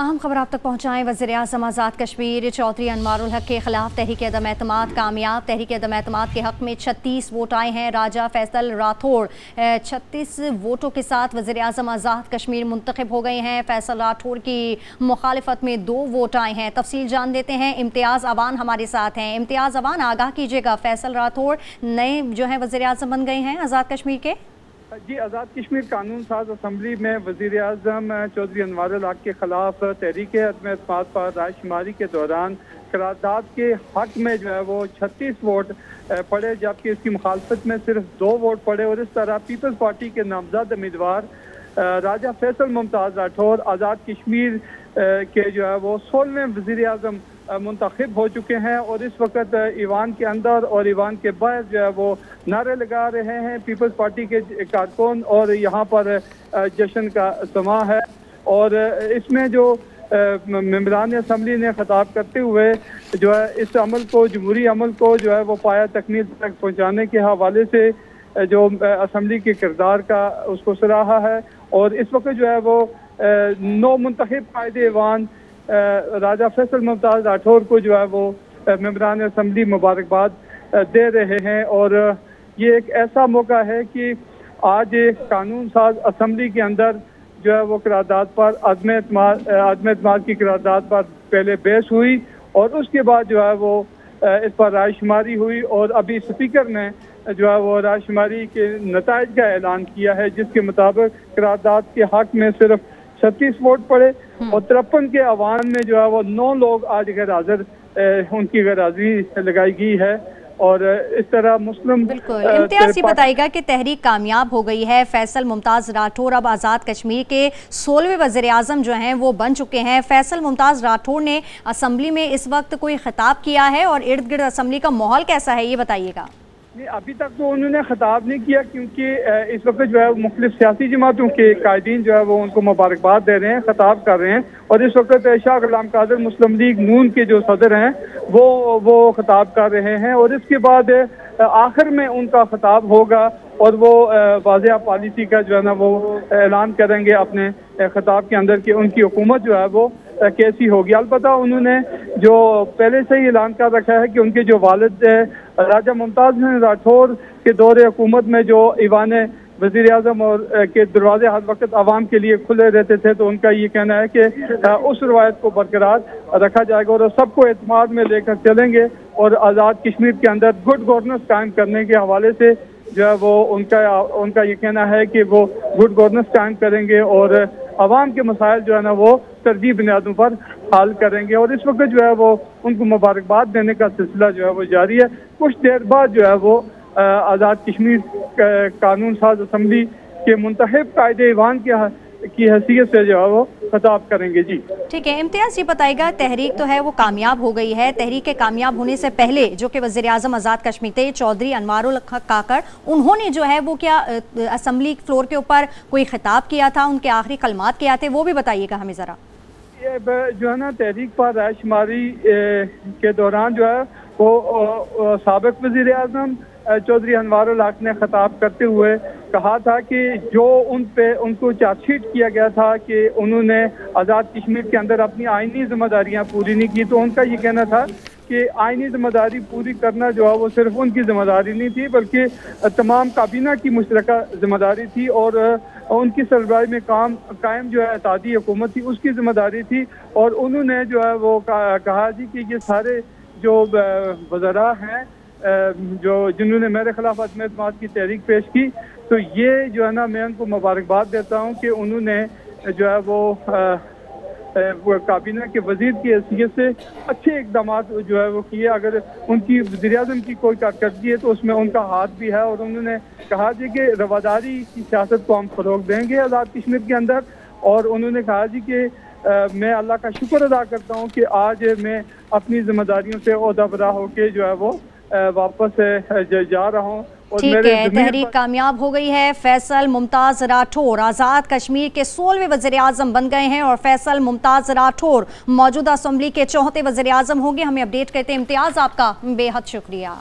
अहम खबर आप तक पहुँचाएँ। वज़ीर-ए-आज़म आज़ाद कश्मीर चौधरी अनवारुल हक के खिलाफ तहरीक अदम एतमाद कामयाब। तहरीक अदम एतमाद के हक़ में 36 वोट आए हैं। राजा फैसल राठौड़ 36 वोटों के साथ वज़ीर-ए-आज़म आज़ाद कश्मीर मुंतखब हो गए हैं। फैसल राठौड़ की मुखालिफत में 2 वोट आए हैं। तफसील जान देते हैं, इम्तियाज़ अवान हमारे साथ हैं। इम्तियाज़ अवान, आगाह कीजिएगा, फैसल राठौड़ नए जो हैं वज़ीर-ए-आज़म बन गए हैं आज़ाद कश्मीर के। जी, आज़ाद कश्मीर कानून साज असम्बली में वज़ीर-ए-आज़म चौधरी अनवारुल हक के खिलाफ तहरीक अदम एतमाद पर रायशुमारी के दौरान करारदाद के हक में जो है वो 36 वोट पड़े, जबकि इसकी मुखालफत में सिर्फ 2 वोट पड़े। और इस तरह पीपल्स पार्टी के नामजद उम्मीदवार राजा फैसल मुमताज़ राठौड़ आज़ाद कश्मीर के जो है वो 16वें वज़ीर-ए-आज़म मुंतखब हो चुके हैं। और इस वक्त ईवान के अंदर और ईवान के बाहर जो है वो नारे लगा रहे हैं पीपल्स पार्टी के कारकुन, और यहाँ पर जश्न का समा है। और इसमें जो मेंबरान असम्बली ने खिताब करते हुए जो है इस अमल को, जमहूरी अमल को जो है वो पाया तकमील तक पहुँचाने के हवाले से जो असम्बली के किरदार का उसको सराहा है। और इस वक्त जो है वो 9 मुंतखब कायदे ईवान राजा फैसल मुमताज़ राठौड़ को जो है वो मेंबरान असम्बली मुबारकबाद दे रहे हैं। और ये एक ऐसा मौका है कि आज कानून साज असम्बली के अंदर जो है वो करारदाद पर अदम एतमाद की करारदाद पर पहले बहस हुई, और उसके बाद जो है वो इस पर रायशुमारी हुई। और अभी स्पीकर ने जो है वो रायशुमारी के नताइज का ऐलान किया है, जिसके मुताबिक करारदाद के हक में सिर्फ 36 वोट पड़े और 53 के अवान में जो है वो 9 लोग आज गैर हाजिर, उनकी गैर हाजिरी लगाई गई है। और इस तरह मुस्लिम बिल्कुल इम्तियाज़ ये बताइएगा कि तहरीक कामयाब हो गई है। फैसल मुमताज़ राठौड़ अब आज़ाद कश्मीर के 16वें वज़ीर-ए-आज़म जो हैं वो बन चुके हैं। फैसल मुमताज़ राठौड़ ने असम्बली में इस वक्त कोई खिताब किया है और इर्द गिर्द असम्बली का माहौल कैसा है, ये बताइएगा। नहीं, अभी तक तो उन्होंने खिताब नहीं किया, क्योंकि इस वक्त जो है मुख्तलिफ सियासी जमातों के कायदीन जो है वो उनको मुबारकबाद दे रहे हैं, खिताब कर रहे हैं। और इस वक्त शाह गुलाम कादिर मुस्लिम लीग नून के जो सदर हैं वो खिताब कर रहे हैं। और इसके बाद आखिर में उनका खिताब होगा और वो वाज़ेह पॉलिसी का जो है ना वो ऐलान करेंगे अपने खिताब के अंदर कि उनकी हुकूमत जो है वो कैसी होगी। अलबत्ता उन्होंने जो पहले से ही ऐलान कर रखा है कि उनके जो वालिद राजा मुमताज़ राठौड़ के दौरे हुकूमत में जो ईवान वज़ीर-ए-आज़म और के दरवाजे हर वक्त आवाम के लिए खुले रहते थे, तो उनका ये कहना है कि उस रवायत को बरकरार रखा जाएगा और सबको एतमाद में लेकर चलेंगे। और आज़ाद कश्मीर के अंदर गुड गवर्नेंस कायम करने के हवाले से जो है वो उनका ये कहना है कि वो गुड गवर्नेंस कायम करेंगे और आवाम के मसाइल जो है ना वो तरजीह बुनियादों पर हल करेंगे। और इस वक्त जो है वो उनको मुबारकबाद देने का सिलसिला जो है वो जारी है। कुछ देर बाद जो है वो आज़ाद कश्मीर कानून साज असम्बली के मुंतखब कायदे ईवान की हैसियत से जो है वो खिताब करेंगे। जी ठीक है इम्तियाज़, ये बताइएगा, तहरीक तो है वो कामयाब हो गई है। तहरीक के कामयाब होने से पहले जो कि वज़ीर-ए-आज़म आज़ाद कश्मीर थे चौधरी अनवारुल हक काकर, उन्होंने जो है वो क्या असम्बली फ्लोर के ऊपर कोई खिताब किया था, उनके आखिरी कलमात क्या थे, वो भी बताइएगा हमें ज़रा। ये जो है ना तहरीक पर रायशुमारी के दौरान जो है वो साबिक़ वज़ीर-ए-आज़म चौधरी अनवारुल हक ने खिताब करते हुए कहा था कि जो उनको चार्जशीट किया गया था कि उन्होंने आज़ाद कश्मीर के अंदर अपनी आइनी जिम्मेदारियां पूरी नहीं की, तो उनका ये कहना था कि आइनी जिम्मेदारी पूरी करना जो है वो सिर्फ उनकी जिम्मेदारी नहीं थी, बल्कि तमाम काबीना की मुश्तरका जिम्मेदारी थी। और उनकी सरबराही में कायम जो है इत्तेहादी हुकूमत थी, उसकी जिम्मेदारी थी। और उन्होंने जो है वो कहा जी कि ये सारे जो वज़रा हैं जो जिन्होंने मेरे खिलाफ अदम एतमाद की तहरीक पेश की, तो ये जो है ना मैं उनको मुबारकबाद देता हूँ कि उन्होंने जो है वो काबीना के वजीर की हैसियत से अच्छे इकदाम जो है वो किए। अगर उनकी वज़ीर-ए-आज़म की कोई कारकर्दगी है तो उसमें उनका हाथ भी है। और उन्होंने कहा जी कि रवादारी की सियासत को हम फ़रोग़ देंगे आज़ाद कश्मीर के अंदर। और उन्होंने कहा जी कि मैं अल्लाह का शुक्र अदा करता हूँ कि आज मैं अपनी जिम्मेदारियों से ओहदा बरा होकर जो है वो वापस जा रहा हूँ। ठीक है, तहरीक कामयाब हो गई है। फैसल मुमताज़ राठौड़ आज़ाद कश्मीर के 16वें वज़ीर-ए-आज़म बन गए हैं और फैसल मुमताज़ राठौड़ मौजूदा असम्बली के 4थे वज़ीर-ए-आज़म होंगे। हमें अपडेट करते हैं इम्तियाज़, आपका बेहद शुक्रिया।